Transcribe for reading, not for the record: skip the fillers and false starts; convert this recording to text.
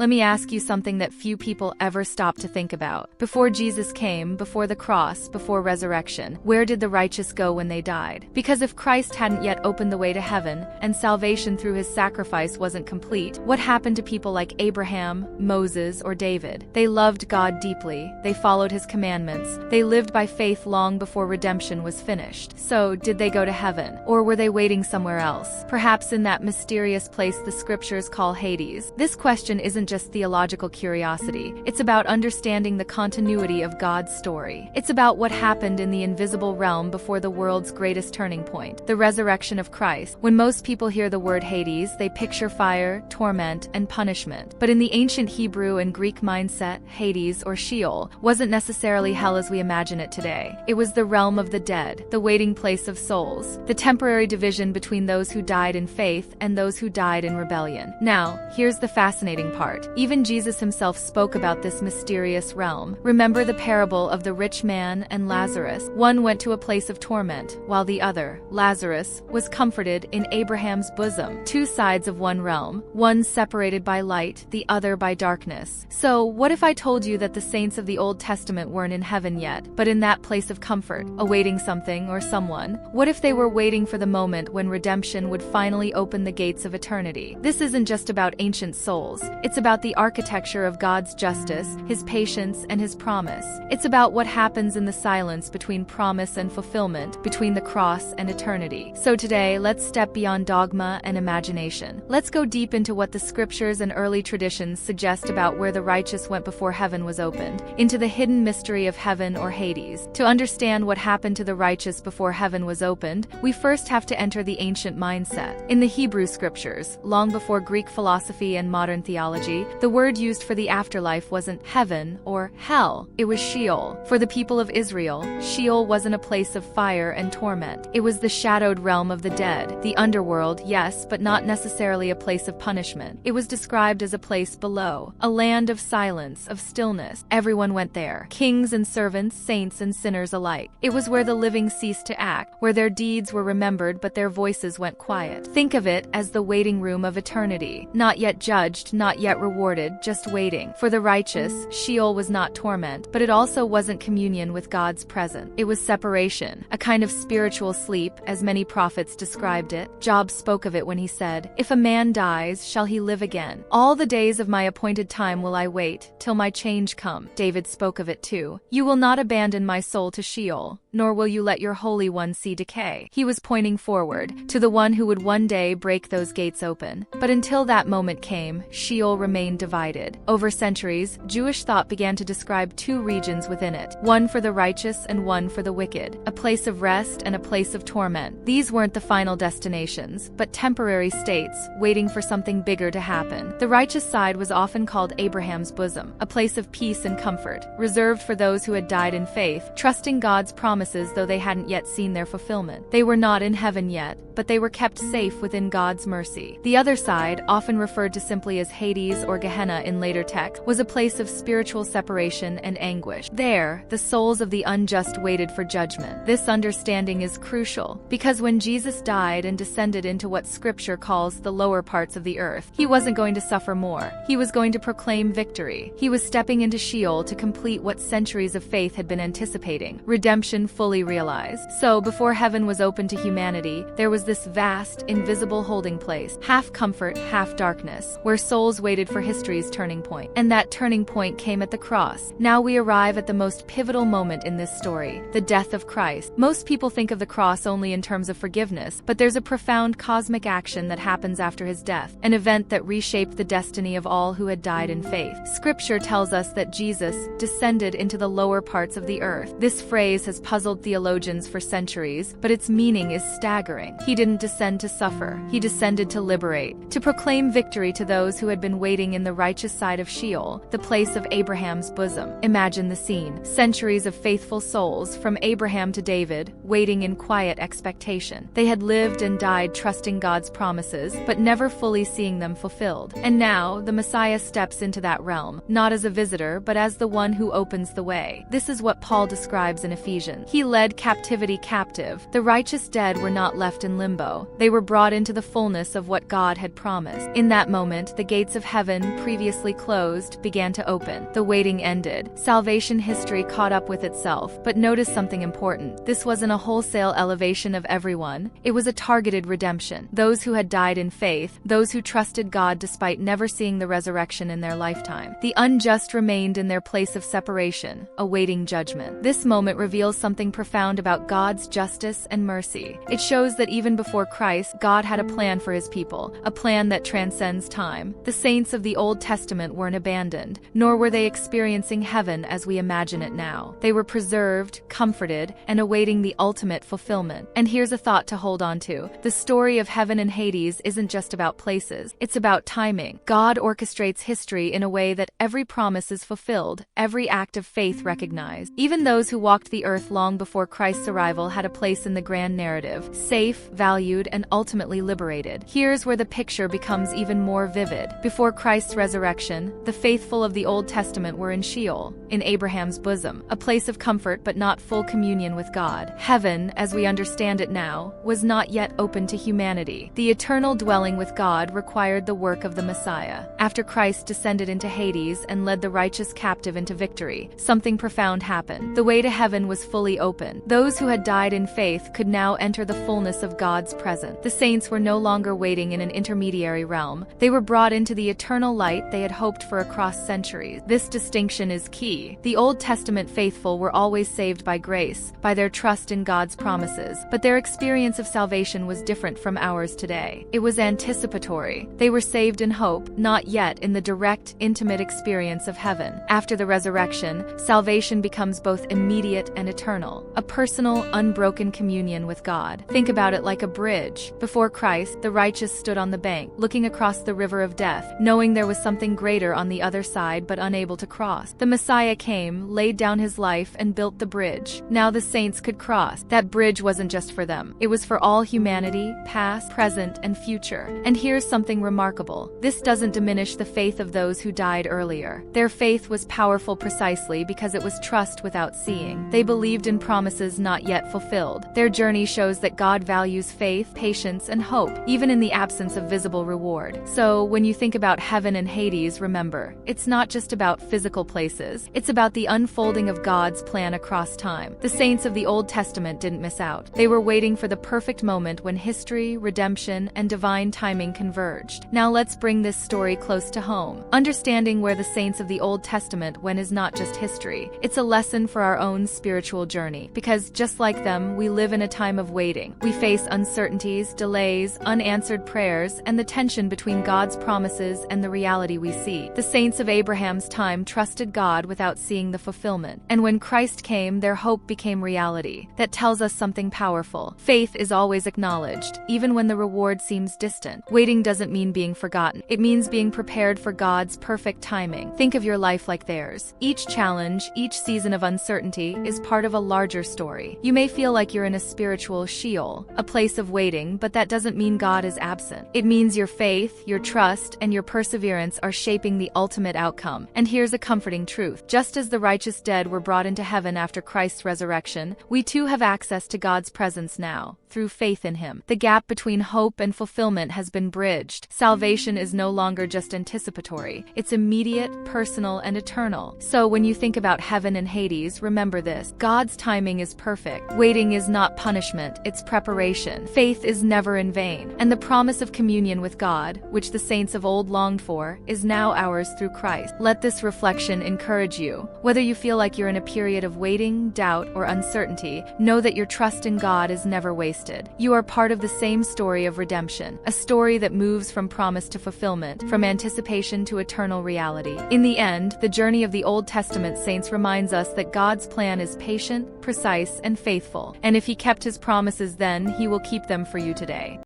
Let me ask you something that few people ever stop to think about. Before Jesus came, before the cross, before resurrection, where did the righteous go when they died? Because if Christ hadn't yet opened the way to heaven, and salvation through his sacrifice wasn't complete, what happened to people like Abraham, Moses, or David? They loved God deeply, they followed his commandments, they lived by faith long before redemption was finished. So, did they go to heaven? Or were they waiting somewhere else? Perhaps in that mysterious place the scriptures call Hades. This question isn't just theological curiosity, it's about understanding the continuity of God's story. It's about what happened in the invisible realm before the world's greatest turning point, the resurrection of Christ. When most people hear the word Hades, they picture fire, torment, and punishment. But in the ancient Hebrew and Greek mindset, Hades, or Sheol, wasn't necessarily hell as we imagine it today. It was the realm of the dead, the waiting place of souls, the temporary division between those who died in faith and those who died in rebellion. Now, here's the fascinating part. Even Jesus himself spoke about this mysterious realm. Remember the parable of the rich man and Lazarus. One went to a place of torment, while the other, Lazarus, was comforted in Abraham's bosom. Two sides of one realm, one separated by light, the other by darkness. So, what if I told you that the saints of the Old Testament weren't in heaven yet, but in that place of comfort, awaiting something or someone? What if they were waiting for the moment when redemption would finally open the gates of eternity? This isn't just about ancient souls. It's about the architecture of God's justice, his patience, and his promise. It's about what happens in the silence between promise and fulfillment, between the cross and eternity. So today, let's step beyond dogma and imagination. Let's go deep into what the scriptures and early traditions suggest about where the righteous went before heaven was opened, into the hidden mystery of heaven or Hades. To understand what happened to the righteous before heaven was opened, we first have to enter the ancient mindset. In the Hebrew scriptures, long before Greek philosophy and modern theology, the word used for the afterlife wasn't heaven or hell, it was Sheol. For the people of Israel, Sheol wasn't a place of fire and torment. It was the shadowed realm of the dead, the underworld, yes, but not necessarily a place of punishment. It was described as a place below, a land of silence, of stillness. Everyone went there, kings and servants, saints and sinners alike. It was where the living ceased to act, where their deeds were remembered but their voices went quiet. Think of it as the waiting room of eternity. Not yet judged, not yet rewarded, just waiting. For the righteous, Sheol was not torment, but it also wasn't communion with God's presence. It was separation, a kind of spiritual sleep, as many prophets described it. Job spoke of it when he said, "If a man dies, shall he live again? All the days of my appointed time will I wait, till my change come." David spoke of it too. "You will not abandon my soul to Sheol, nor will you let your Holy One see decay." He was pointing forward, to the one who would one day break those gates open. But until that moment came, Sheol remained divided. Over centuries, Jewish thought began to describe two regions within it, one for the righteous and one for the wicked, a place of rest and a place of torment. These weren't the final destinations, but temporary states, waiting for something bigger to happen. The righteous side was often called Abraham's bosom, a place of peace and comfort, reserved for those who had died in faith, trusting God's promises though they hadn't yet seen their fulfillment. They were not in heaven yet, but they were kept safe within God's mercy. The other side, often referred to simply as Hades or Gehenna in later texts, was a place of spiritual separation and anguish. There, the souls of the unjust waited for judgment. This understanding is crucial, because when Jesus died and descended into what Scripture calls the lower parts of the earth, he wasn't going to suffer more. He was going to proclaim victory. He was stepping into Sheol to complete what centuries of faith had been anticipating, redemption fully realized. So, before heaven was open to humanity, there was this vast, invisible holding place, half comfort, half darkness, where souls waited for history's turning point. And that turning point came at the cross. Now we arrive at the most pivotal moment in this story, the death of Christ. Most people think of the cross only in terms of forgiveness, but there's a profound cosmic action that happens after his death, an event that reshaped the destiny of all who had died in faith. Scripture tells us that Jesus descended into the lower parts of the earth. This phrase has puzzled theologians for centuries, but its meaning is staggering. He didn't descend to suffer. He descended to liberate, to proclaim victory to those who had been waiting in the righteous side of Sheol, the place of Abraham's bosom. Imagine the scene. Centuries of faithful souls, from Abraham to David, waiting in quiet expectation. They had lived and died trusting God's promises, but never fully seeing them fulfilled. And now, the Messiah steps into that realm, not as a visitor, but as the one who opens the way. This is what Paul describes in Ephesians. He led captivity captive. The righteous dead were not left in limbo. They were brought into the fullness of what God had promised. In that moment, the gates of heaven, previously closed, began to open. The waiting ended. Salvation history caught up with itself. But notice something important. This wasn't a wholesale elevation of everyone. It was a targeted redemption. Those who had died in faith, those who trusted God despite never seeing the resurrection in their lifetime. The unjust remained in their place of separation, awaiting judgment. This moment reveals something profound about God's justice and mercy. It shows that even before Christ, God had a plan for his people, a plan that transcends time. The saints of the Old Testament weren't abandoned, nor were they experiencing heaven as we imagine it now. They were preserved, comforted, and awaiting the ultimate fulfillment. And here's a thought to hold on to. The story of heaven and Hades isn't just about places, it's about timing. God orchestrates history in a way that every promise is fulfilled, every act of faith recognized. Even those who walked the earth long before Christ's arrival had a place in the grand narrative, safe, valued, and ultimately liberated. Here's where the picture becomes even more vivid. Before Christ's resurrection, the faithful of the Old Testament were in Sheol, in Abraham's bosom, a place of comfort but not full communion with God. Heaven, as we understand it now, was not yet open to humanity. The eternal dwelling with God required the work of the Messiah. After Christ descended into Hades and led the righteous captive into victory, something profound happened. The way to heaven was fully open. Those who had died in faith could now enter the fullness of God's presence. The saints were no longer waiting in an intermediary realm. They were brought into the eternal light they had hoped for across centuries. This distinction is key. The Old Testament faithful were always saved by grace, by their trust in God's promises, but their experience of salvation was different from ours today. It was anticipatory. They were saved in hope, not yet in the direct, intimate experience of heaven. After the resurrection, salvation becomes both immediate and eternal, a personal, unbroken communion with God. Think about it like a bridge. Before Christ, the righteous stood on the bank, looking across the river of death, knowing there was something greater on the other side but unable to cross. The Messiah came, laid down his life, and built the bridge. Now the saints could cross. That bridge wasn't just for them. It was for all humanity, past, present, and future. And here's something remarkable. This doesn't diminish the faith of those who died earlier. Their faith was powerful precisely because it was trust without seeing. They believed in promises not yet fulfilled. Their journey shows that God values faith, patience, and hope, even in the absence of visible reward. So, when you think about heaven and Hades, remember, it's not just about physical places. It's about the unfolding of God's plan across time. The saints of the Old Testament didn't miss out. They were waiting for the perfect moment when history, redemption, and divine timing converged. Now let's bring this story close to home. Understanding where the saints of the Old Testament went is not just history. It's a lesson for our own spiritual journey. Because just like them, we live in a time of waiting. We face uncertainties, delays, unanswered prayers, and the tension between God's promises and the reality we see. The saints of Abraham's time trusted God without seeing the fulfillment. And when Christ came, their hope became reality. That tells us something powerful. Faith is always acknowledged, even when the reward seems distant. Waiting doesn't mean being forgotten. It means being prepared for God's perfect timing. Think of your life like theirs. Each challenge, each season of uncertainty is part of a larger story. You may feel like you're in a spiritual Sheol, a place of waiting, but that doesn't mean God is absent. It means your faith, your trust, and your perseverance are shaping the ultimate outcome. And here's a comforting truth. Just as the righteous dead were brought into heaven after Christ's resurrection, we too have access to God's presence now, through faith in Him. The gap between hope and fulfillment has been bridged. Salvation is no longer just anticipatory. It's immediate, personal, and eternal. So when you think about heaven and Hades, remember this. God's timing is perfect. Waiting is not punishment, it's preparation. Faith is never in vain. And the promise of communion with God, which the saints of old longed for, is now ours through Christ. Let this reflection encourage you. Whether you feel like you're in a period of waiting, doubt, or uncertainty, know that your trust in God is never wasted. You are part of the same story of redemption, a story that moves from promise to fulfillment, from anticipation to eternal reality. In the end, the journey of the Old Testament saints reminds us that God's plan is patient, precise, and faithful. And if He kept His promises then, He will keep them for you today.